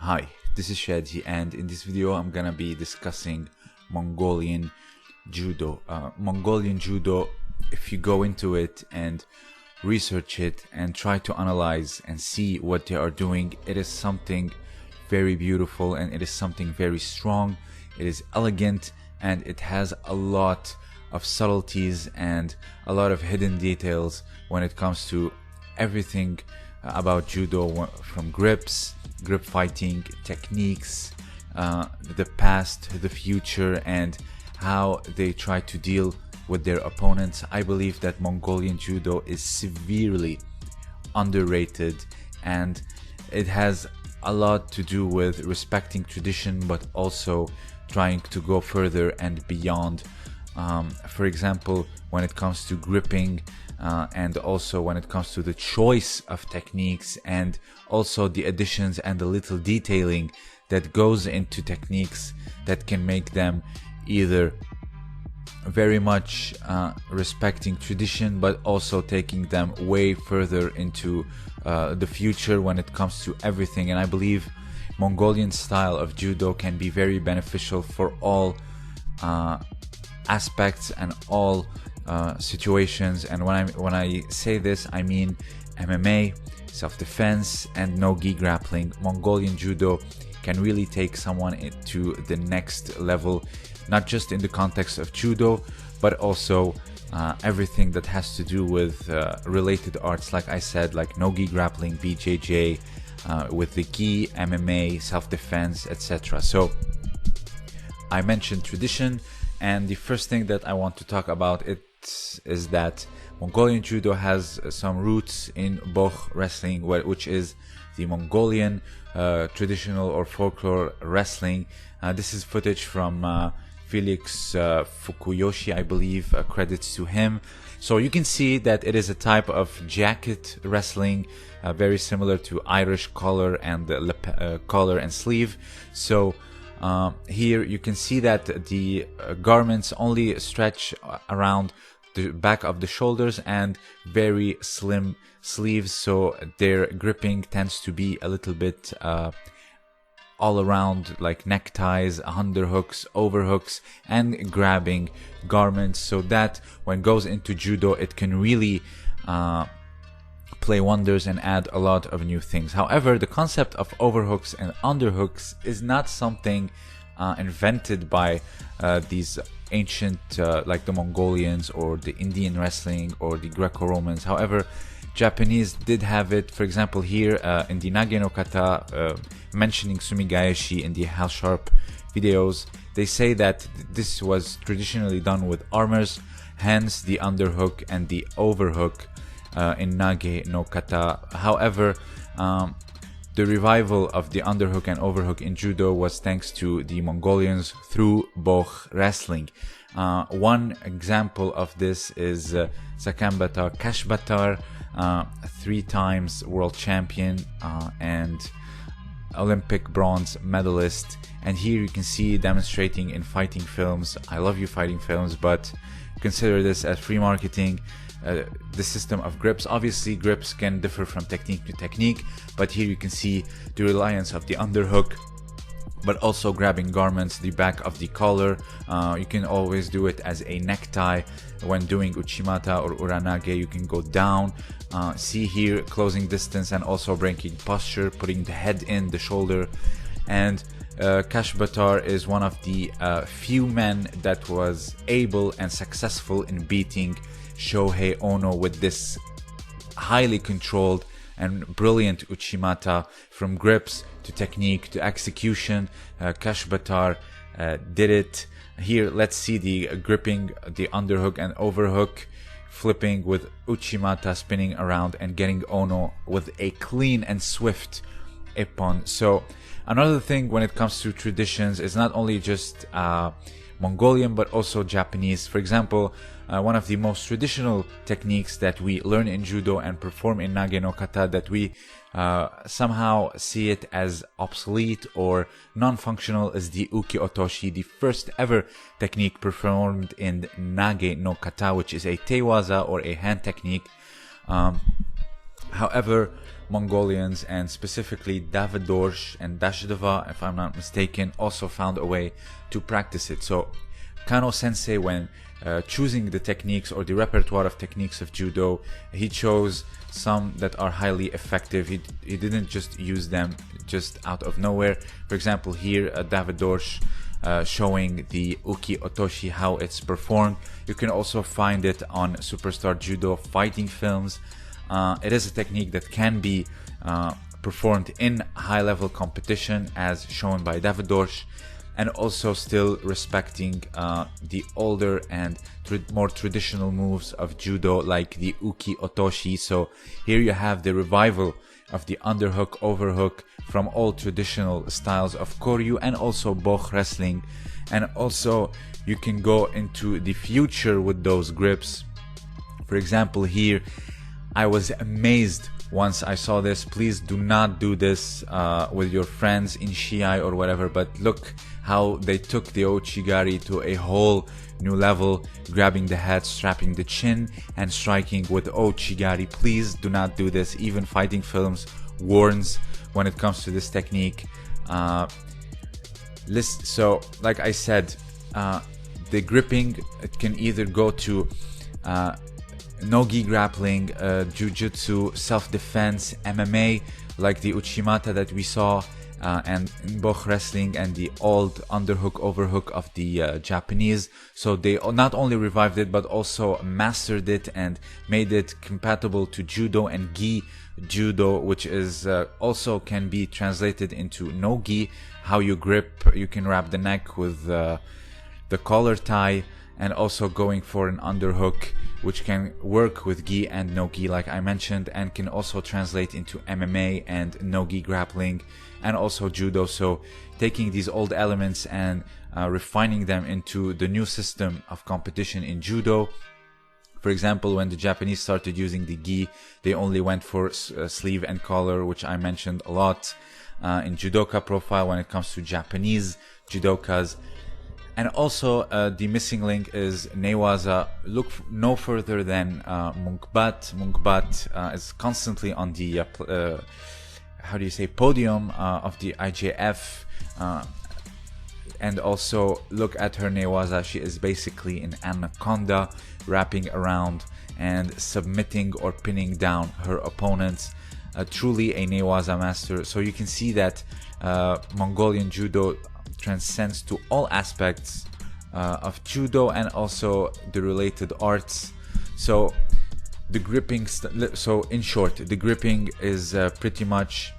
Hi, this is Shohei, and in this video I'm gonna be discussing Mongolian Judo. Mongolian Judo, if you go into it and research it and try to analyze and see what they are doing, it is something very beautiful and it is something very strong. It is elegant and it has a lot of subtleties and a lot of hidden details when it comes to everything about Judo, from grips, grip fighting, techniques, the past, the future, and how they try to deal with their opponents. I believe that Mongolian Judo is severely underrated, and it has a lot to do with respecting tradition but also trying to go further and beyond. For example, when it comes to gripping, and also when it comes to the choice of techniques, and also the additions and the little detailing that goes into techniques that can make them either very much respecting tradition but also taking them way further into the future when it comes to everything. And I believe Mongolian style of Judo can be very beneficial for all aspects and all situations. And when I say this, I mean MMA, self-defense, and no-gi grappling. Mongolian Judo can really take someone to the next level, not just in the context of Judo, but also everything that has to do with related arts, like I said, like no-gi grappling, BJJ, with the gi, MMA, self-defense, etc. So I mentioned tradition, and the first thing that I want to talk about is that Mongolian Judo has some roots in Boch wrestling, which is the Mongolian traditional or folklore wrestling. This is footage from Felix Fukuyoshi, I believe, credits to him. So you can see that it is a type of jacket wrestling, very similar to Irish collar and collar and sleeve. So here you can see that the garments only stretch around the back of the shoulders and very slim sleeves, so their gripping tends to be a little bit all around, like neckties, underhooks, overhooks, and grabbing garments, so that when goes into Judo it can really play wonders and add a lot of new things. However, the concept of overhooks and underhooks is not something invented by these ancient, like the Mongolians or the Indian wrestling or the Greco-Romans. However, Japanese did have it. For example, here in the Nage no Kata, mentioning Sumigaeshi in the Hal Sharp videos, they say that this was traditionally done with armors, hence the underhook and the overhook in Nage no Kata. However, the revival of the underhook and overhook in Judo was thanks to the Mongolians through Boch wrestling. One example of this is Sakambatar Kashbatar, 3 times world champion and Olympic bronze medalist. And here you can see demonstrating in fighting films. I love you fighting films, but consider this as free marketing. The system of grips. Obviously, grips can differ from technique to technique, but here you can see the reliance of the underhook, but also grabbing garments, the back of the collar. You can always do it as a necktie. When doing Uchimata or Uranage, you can go down. See here, closing distance and also breaking posture, putting the head in, the shoulder. And Kashbatar is one of the few men that was able and successful in beating Shohei Ono with this highly controlled and brilliant Uchimata. From grips to technique to execution, Kashbatar did it. Here, let's see the gripping, the underhook and overhook, flipping with Uchimata, spinning around and getting Ono with a clean and swift ippon. So another thing when it comes to traditions is not only just Mongolian but also Japanese. For example, one of the most traditional techniques that we learn in Judo and perform in Nage no Kata that we somehow see it as obsolete or non-functional is the Uki Otoshi, the first ever technique performed in Nage no Kata, which is a teiwaza or a hand technique. However, Mongolians, and specifically David Dorsch and Dashdava, if I'm not mistaken, also found a way to practice it. So Kano Sensei, when choosing the techniques or the repertoire of techniques of judo, he chose some that are highly effective. He didn't just use them just out of nowhere. For example, here David Dorsch showing the uki otoshi, how it's performed. You can also find it on Superstar Judo fighting films. It is a technique that can be performed in high-level competition, as shown by David Dorsch, and also still respecting the older and more traditional moves of judo, like the uki otoshi. So here you have the revival of the underhook, overhook from all traditional styles of koryu and also boch wrestling. And also you can go into the future with those grips. For example, here I was amazed once I saw this. Please do not do this with your friends in Shiai or whatever, but look how they took the Ouchigari to a whole new level, grabbing the head, strapping the chin, and striking with Ouchigari. Please do not do this. Even fighting films warns when it comes to this technique. So, like I said, the gripping, it can either go to no-gi grappling, jiu-jitsu, self-defense, MMA, like the Uchimata that we saw, and boch wrestling and the old underhook, overhook of the Japanese. So they not only revived it, but also mastered it and made it compatible to judo and gi judo, which is also can be translated into no-gi, how you grip. You can wrap the neck with the collar tie, and also going for an underhook, which can work with gi and no-gi, like I mentioned, and can also translate into MMA and no-gi grappling and also judo. So taking these old elements and refining them into the new system of competition in judo. For example, when the Japanese started using the gi, they only went for sleeve and collar, which I mentioned a lot in judoka profile when it comes to Japanese judokas. And also the missing link is newaza. Look no further than Munkbat. Munkbat is constantly on the podium of the IJF, and also look at her newaza. She is basically an anaconda, wrapping around and submitting or pinning down her opponents. Truly a newaza master. So you can see that Mongolian Judo transcends to all aspects of judo and also the related arts. So the gripping, so in short, the gripping is pretty much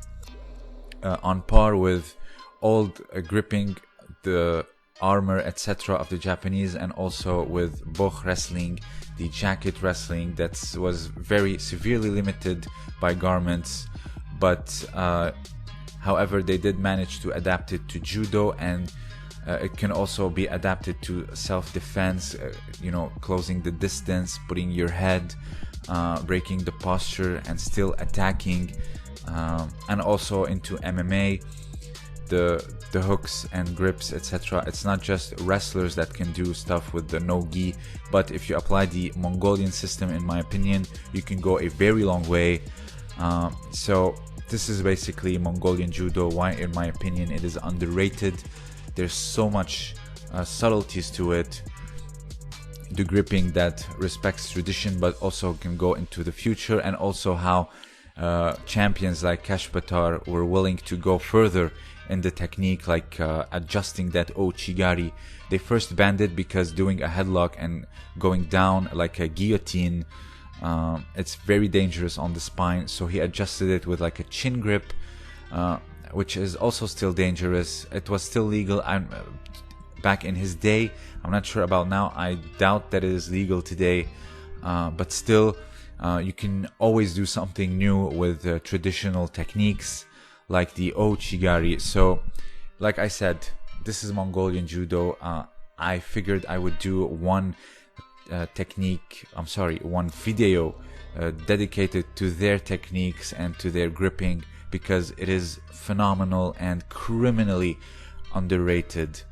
on par with old gripping, the armor, etc. of the Japanese, and also with boch wrestling, the jacket wrestling that was very severely limited by garments, but however, they did manage to adapt it to judo, and it can also be adapted to self-defense, closing the distance, putting your head, breaking the posture, and still attacking, and also into MMA, the hooks and grips, etc. It's not just wrestlers that can do stuff with the no-gi, but if you apply the Mongolian system, in my opinion, you can go a very long way. So this is basically Mongolian Judo, why in my opinion it is underrated. There's so much subtleties to it. The gripping that respects tradition but also can go into the future, and also how champions like Kashpatar were willing to go further in the technique, like adjusting that Ouchigari. They first banned it because doing a headlock and going down like a guillotine, it's very dangerous on the spine. So he adjusted it with like a chin grip, which is also still dangerous. It was still legal back in his day. I'm not sure about now. I doubt that it is legal today, but still you can always do something new with traditional techniques like the Ouchigari. So like I said, this is Mongolian Judo. I figured I would do one video dedicated to their techniques and to their gripping, because it is phenomenal and criminally underrated.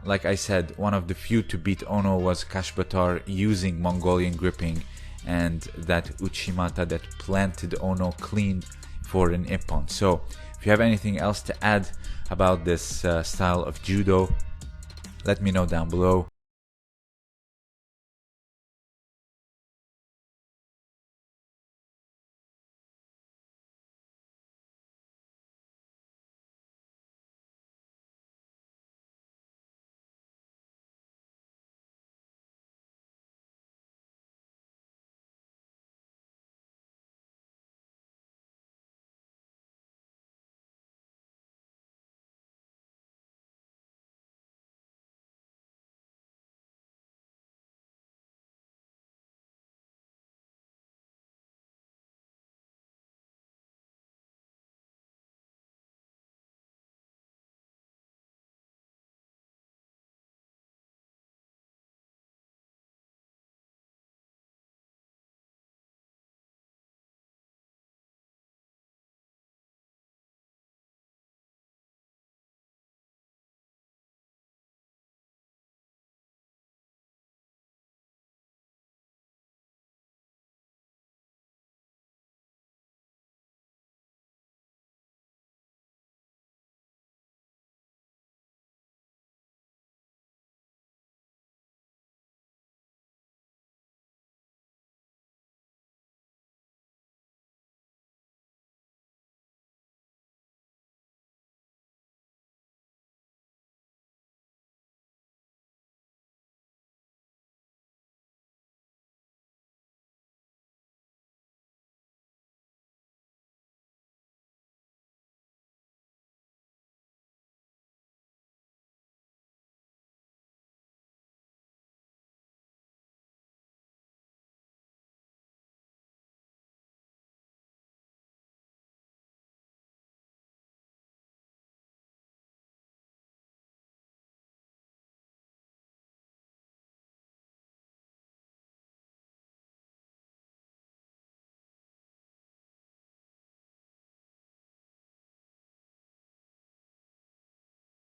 Like I said, one of the few to beat Ono was Kashpatar using Mongolian gripping, and that Uchimata that planted Ono clean for an ippon. So if you have anything else to add about this style of judo, let me know down below.